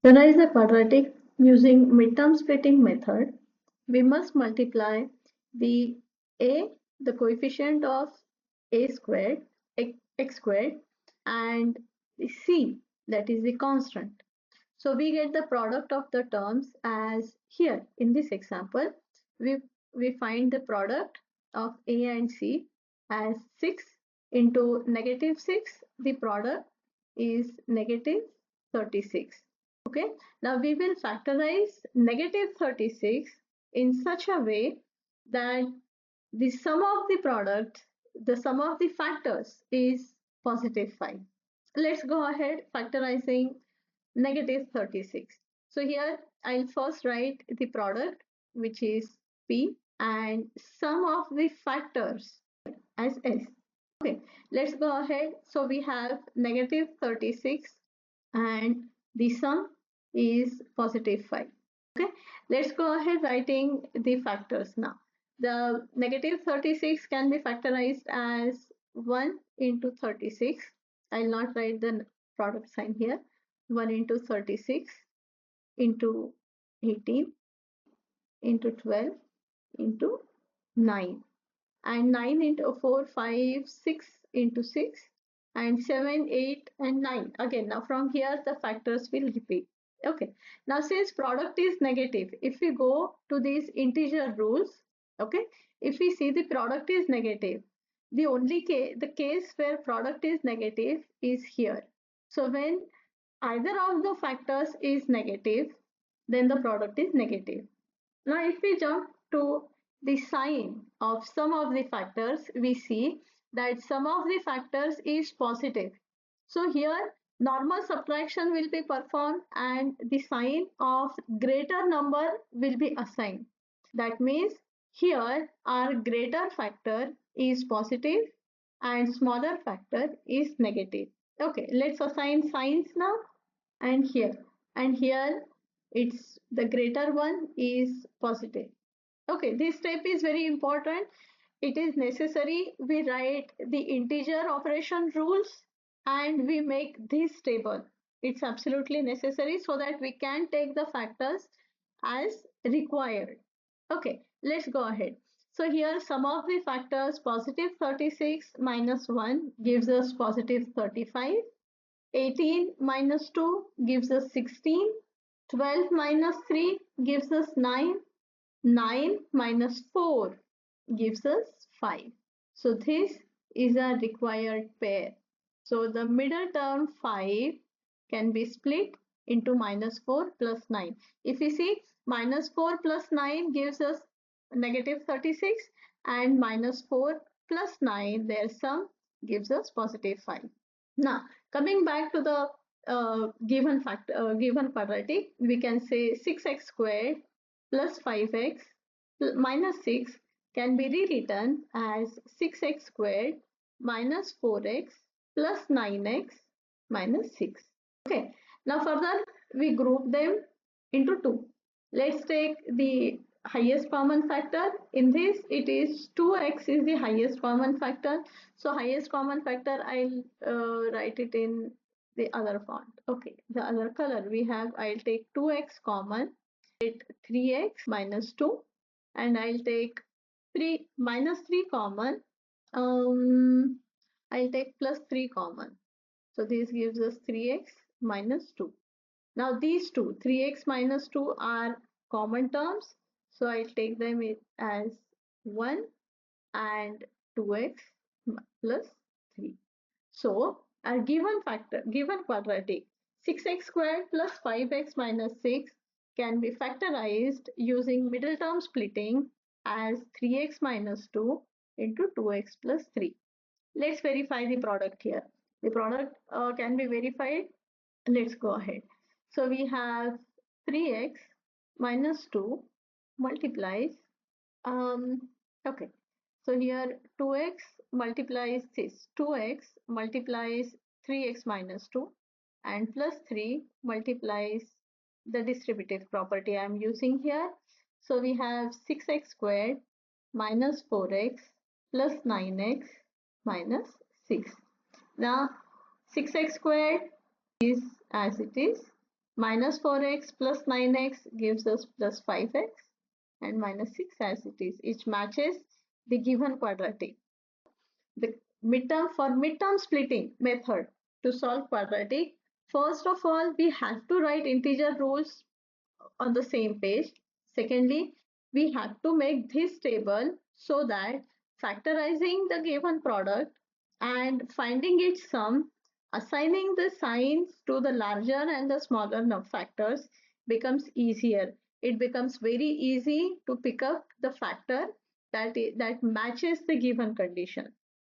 Factorize the quadratic using midterm splitting method. We must multiply the a, the coefficient of a squared, x squared, and the c, that is the constant. So we get the product of the terms as here in this example. We find the product of a and c as 6 into negative 6. The product is negative 36. Okay, now we will factorize negative 36 in such a way that the sum of the product, the sum of the factors is positive 5. Let's go ahead factorizing negative 36. So here I'll first write the product, which is P, and sum of the factors as S. Okay, let's go ahead. So we have negative 36 and the sum is positive 5. Okay, let's go ahead writing the factors now. The negative 36 can be factorized as 1 into 36. I'll not write the product sign here. 1 into 36 into 18 into 12 into 9, and 9 into 4, 5, 6 into 6, and 7, 8, and 9. Again, now from here the factors will repeat. Okay, now since product is negative, if we go to these integer rules, okay, if we see the product is negative, the only case, the case where product is negative is here. So when either of the factors is negative, then the product is negative. Now, if we jump to the sign of some of the factors, we see that some of the factors is positive. So here, normal subtraction will be performed and the sign of greater number will be assigned. That means here our greater factor is positive and smaller factor is negative. Okay, let's assign signs now. And here it's the greater one is positive. Okay, this step is very important. It is necessary we write the integer operation rules and we make this table. It's absolutely necessary so that we can take the factors as required. Okay, let's go ahead. So here sum of the factors positive 36 minus 1 gives us positive 35. 18 minus 2 gives us 16. 12 minus 3 gives us 9. 9 minus 4 gives us 5. So this is a required pair. So the middle term 5 can be split into minus 4 plus 9. If we see minus 4 plus 9 gives us negative 36 and minus 4 plus 9, their sum gives us positive 5. Now, coming back to the given quadratic, we can say 6x squared plus 5x minus 6 can be rewritten as 6x squared minus 4x plus 9x minus 6. Okay, now further we group them into two. Let's take the highest common factor. In this, it is 2x is the highest common factor. So highest common factor, I'll write it in the other font. Okay, the other color we have, I'll take 2x common, get 3x minus 2, and I'll take 3 minus 3 common. I'll take plus 3 common. So this gives us 3x minus 2. Now these two, 3x minus 2 are common terms. So I'll take them as 1 and 2x plus 3. So our given quadratic 6x squared plus 5x minus 6 can be factorized using middle term splitting as 3x minus 2 into 2x plus 3. Let's verify the product here. The product can be verified. Let's go ahead. So we have 3x minus 2 multiplies, okay, so here 2x multiplies this, 2x multiplies 3x minus 2 and plus 3 multiplies the distributive property I am using here. So we have 6x squared minus 4x plus 9x minus 6. Now 6x squared is as it is, Minus 4x plus 9x gives us plus 5x and minus 6 as it is. Each matches the given quadratic. The midterm splitting method to solve quadratic, first of all, we have to write integer rules on the same page. Secondly, we have to make this table so that factorizing the given product and finding its sum, assigning the signs to the larger and the smaller factors becomes easier. It becomes very easy to pick up the factor that matches the given condition.